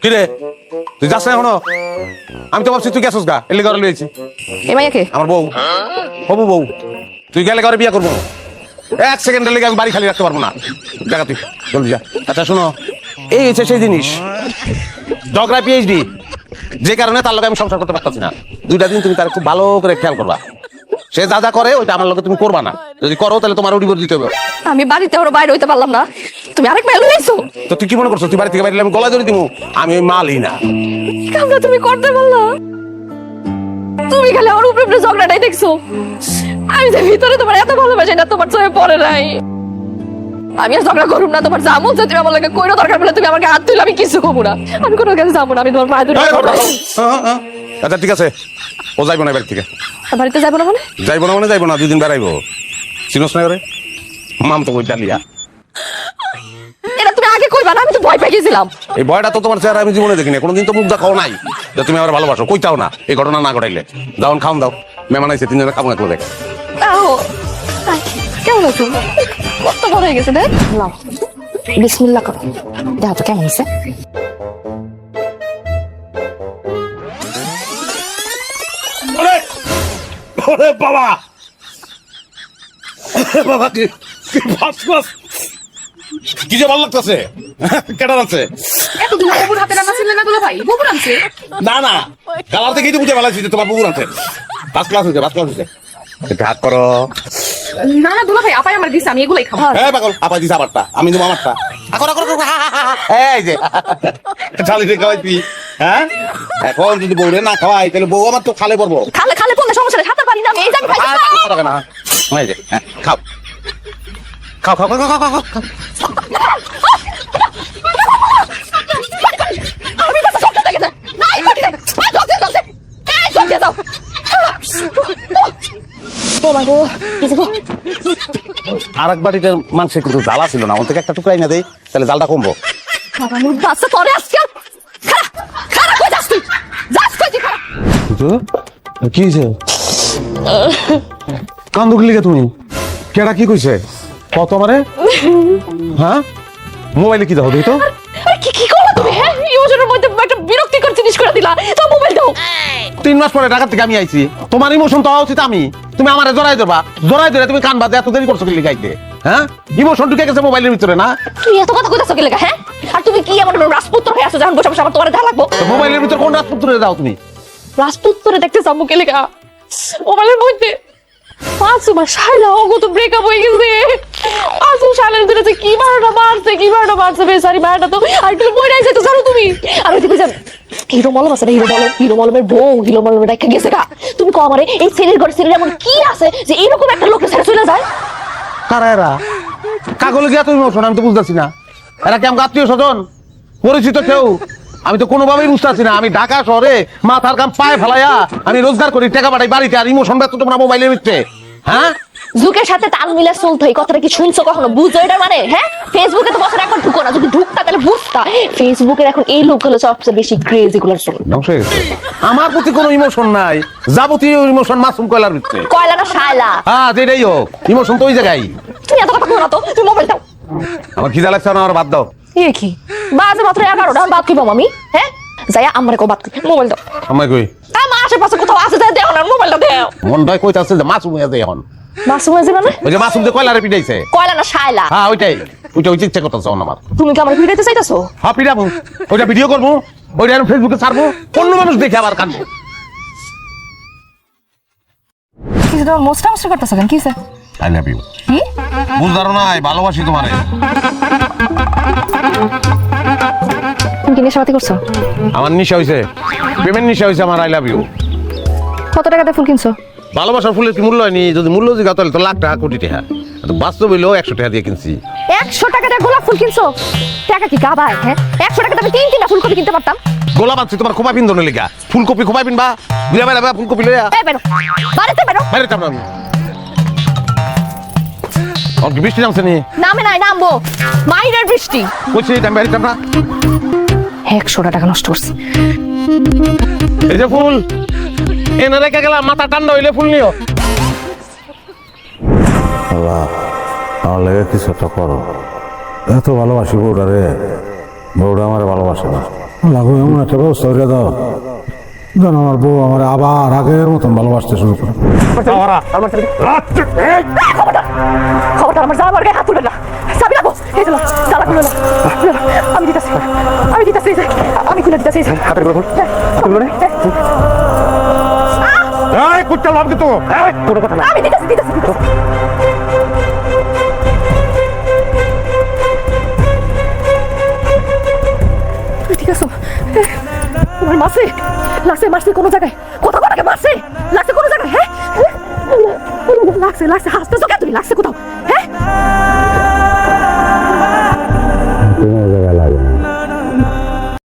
কি রে তুই যাস না এখনো? আমি তো ভাবছি তুই গেছস গা, এলি ঘরে লইছি। এ মাইয়াকে আমার বউ, হবু বউ। তুই গেলে ঘরে বিয়ে করবো, 1 সেকেন্ডের লেগে আমি বাড়ি খালি রাখতে পারবো না। দেখা তুই জলদি যা। আচ্ছা শোনো, এই হচ্ছে সেই জিনিস, ঝগড়া পিএইচডি, যে কারণে তার লগে আমি সংসার করতে পারতাছি না। 2টা দিন তুমি তার খুব ভালো করে খেয়াল করবা। সে যা যা করে ওইটা আমার লগে তুমি করবা না। যদি করো তাহলে তোমার উড়ি দিতে হবে। আমি বাড়িতে ওর বাইরে হইতে পারলাম না, তুমি আরেক মেয়ে লইছো। তো তুই কি মনে করছো তুই বাড়ি থেকে বাইরে আমি গলায় ধরে দিব? আমি ওই মালই না। কামটা তুমি করতে পারলা? তুমি খালি ওর উপরে উপরে ঝগড়াটাই দেখছো। আমি যে ভিতরে তোমার এত ভালোবাসি না তোমার চোখে পড়ে নাই। আমি আর ঝগড়া করুম না, তোমার যা মন চায় তুমি আমার লাগে কইরো, দরকার পড়লে তুমি আমাকে হাত তুলে, আমি কিছু কমু না। আমি কোনো কাছে যাবো না, আমি তোমার পায়ে ধরে। আচ্ছা ঠিক আছে, ও যাইবো না বাড়ি থেকে। বাড়িতে যাবো না মানে? যাইবো না মানে যাইবো না, 2 দিন বেড়াইবো। চিনোস না করে মাম তো কইটা লিয়া। এটা তুমি আগে কইবা না, আমি তো ভয় পেয়ে গেছিলাম। এই ভয়টা তো তোমার চেহারা আমি জীবনে দেখিনি, কোনোদিন তো মুখ দেখাও নাই যে তুমি আমার ভালোবাসো। কইতাও না এই ঘটনা না ঘটাইলে। যাও খাওন দাও, মেহমান আইছে, 3 জনের কামনা করে। কেমন আছো? কত বড় হয়ে গেছে দেখ। লাও বিসমিল্লাহ করো, দেখো তো কেমন হয়েছে। ওরে বাবা, বাবা কি কি যে ভালো লাগতেছে। কেটার আছে? এতদিন বুবুর হাতে রান্না ছিল না দুলা ভাই? বুবুর আনছে? না না, কালার থেকেই তো বুঝে ভালো যে তোমার বুবুর আছে। ফার্স্ট ক্লাস হয়েছে। এটা হাত করো। না না দুলা ভাই, আপাই আমার দিছে, আমি এগুলাই খাবো। হ্যাঁ পাগল, আপা দিছে আমারটা, আমি দেবো আমারটা। এই যে চালি রে খাওয়াইছি। হ্যাঁ এখন যদি বউরে না খাওয়াই তাহলে বউ আমার তো খালে পড়বো। খালে খালে পড়লে সমস্যা নেই, সাঁতার পারি না আমি, এই যে আমি খাইতে পারি না। এই যে খাও খাও খাও খাও খাও খাও। আমি তো সব থেকে না নাই পারি না। এই সব দাও। ও মা গো, কিছু গো। আরেক বাড়িতে মানুষের কিন্তু জ্বালা ছিল না, ওর থেকে একটা টুকরাই না দেই তাহলে জালটা কমবো। বাবা মুখ বাসা করে আজকে। খারাপ খারাপ কই যাস তুই? যাস কই তুই? খারাপ কি হয়েছে? কান দুখলি কে তুমি? কেডা কি কইছে কত আমারে? হ্যাঁ মোবাইলে কি দাও দেই তো? আরে কি কি করলা তুমি? হ্যাঁ ইমোশনের মধ্যে একটা বিরক্তিকর জিনিস করে দিলা। তো মোবাইল দাও। 3 মাস পরে ঢাকা থেকে আমি আইছি, তোমার ইমোশন তো হওয়া উচিত আমি। তুমি আমারে জড়াই ধরে তুমি কান বাজে এত দেরি করছো কি গাইতে? হ্যাঁ ইমোশন ঢুকে গেছে মোবাইলের ভিতরে না? তুই এত কথা কইতাছ কি লাগা? হ্যাঁ আর তুমি কি এমন রাজপুত্র হয়ে আছো যখন বসে বসে আমার তোমার দেখা লাগবো? তো মোবাইলের ভিতরে কোন রাজপুত্রে দাও তুমি? রাজপুত্রে দেখতে যাবো কি লাগা? মোবাইলের মধ্যে পাঁচবার শাইলা অগত ব্রেকআপ হয়ে গেছে। পাঁচ শাইলের ভিতরে যে কি মারটা মারছে বেচারি মারটা তো আর একটু মরে যাইতে তো জানো তুমি। আর ওইদিকে যান হিরো মলম আছে না, হিরো মলমের বউ হিরো মলমের ডাইকা গেছে গা। তুমি কো আমারে এই সিরিয়াল ঘর সিরিয়াল এমন কি আছে যে এরকম একটা লোকের ছেড়ে চলে যায়? কারা এরা? কাগলে গিয়া তুমি ইমোশন আমি তো বুঝতেছি না। এরা কি আমার আত্মীয় স্বজন, পরিচিত কেউ? আমি তো কোনোভাবেই বুঝতেছি না। আমি ঢাকা শহরে মাথার কাম পায়ে ফেলাইয়া আমি রোজগার করি, টাকা পাঠাই বাড়িতে, আর ইমোশন ব্যস্ত তোমরা মোবাইলের ভিতরে। হ্যাঁ যুগের সাথে তাল মিলা চলতে হয়, কথাটা কি শুনছো কখনো? বুঝছো এটা মানে? হ্যাঁ ফেসবুকে তো বছর একবার ঢুকো না, যদি ঢুকতা তাহলে বুঝতা ফেসবুকের এখন এই লোকগুলো সবচেয়ে বেশি ক্রেজ এগুলোর জন্য। ধ্বংস হয়ে গেছে। আমার প্রতি কোনো ইমোশন নাই, যাবতীয় ইমোশন মাসুম কয়লার ভিতরে। কয়লা না শায়লা? হ্যাঁ যেটাই হোক ইমোশন তো ওই জায়গায়। তুমি এত কথা বলো না তো, তুমি মোবাইল দাও। আমার খিদা লাগছে না, আমার বাদ দাও। এ কি বাজে মাত্র 11টা, বাদ কি পাবো আমি? হ্যাঁ যাইয়া আমারে কো বাদ কি? মোবাইল দাও। আমার কই আমার আশেপাশে কোথাও আছে যাই দেখো না, মোবাইলটা দাও। মনটাই কইতাছে যে মাসুম হয়ে যায় এখন। মাসুম আছে মানে? ওই যে মাসুম যে কয়লারে পিটাইছে। কয়লা না শায়লা? হ্যাঁ ওইটা ইচ্ছা করতেছে আমার। তুমি কি আমার ভিডিওতে চাইতাছো? হ্যাঁ পিটাবো, ওইটা ভিডিও করবো, ওইটা আমি ফেসবুকে ছাড়বো, অন্য মানুষ দেখে আবার কাঁদবো। কিছু তোমার মোস্টা মোস্টা করতেছো কেন? কিসে? I love you. কি বুঝদারো না, ভালোবাসি তোমারে। তুমি কি নেশাপাতি করছো? আমার নিশা হইছে, পেমেন্ট নিশা হইছে আমার। I love you. কত টাকাতে ফুল কিনছো? ভালোবাসার ফুলের কি মূল্য হয়নি? যদি মূল্য জিগা তাহলে তো লাখ টাকা কোটি টাকা। বাস্তব হইলেও 100 টাকা দিয়ে কিনছি। 100 টাকা দিয়ে গোলাপ ফুল কিনছো? টাকা কি গাবায়? হ্যাঁ 100 টাকা আমি 3টা ফুলকপি কিনতে পারতাম। গোলাপ আনছি তোমার খোপা পিন্দনের লেগা। ফুলকপি খোপা পিনবা, ঘুরে বেড়াবা ফুলকপি লইয়া। এই বেরো বাড়িতে বেরো। বাইরে যাবো আমি। আর কি বৃষ্টি নামছে নি? নামে নাই, নামবো। মাইরের বৃষ্টি কইছি আমি বাইরে যাবো না। 100 টাকা নষ্ট করছি। এই যে ফুল এনে রেখে গেলাম, মাথা ঠান্ডা হইলে ফুল নিও। আল্লাহ আমার লেগে কিছু একটা করো। এত ভালোবাসি বউটা রে, বউটা আমার ভালোবাসে না। লাগো এমন একটা ব্যবস্থা করে দাও যেন আমার বউ আমার আবার আগের মতন ভালোবাসতে শুরু করে। খবরটা আমার জামার গায়ে হাত তুলবে না চাবি রাখো এই যে তালা খুলে না আমি দিতেছি এই যে আমি খুলে দিতেছি এই যে হাতের গুলো এই কুত্তা লাভ দিত কোনো কথা না আমি দিতেছি তুমি ঠিক আছো তোমার মারছে কোনো জায়গায় কোথাও মারছে লাগছে কোনো জায়গায় হ্যাঁ লাগছে হাসতেছো কেন তুমি লাগছে কোথাও হ্যাঁ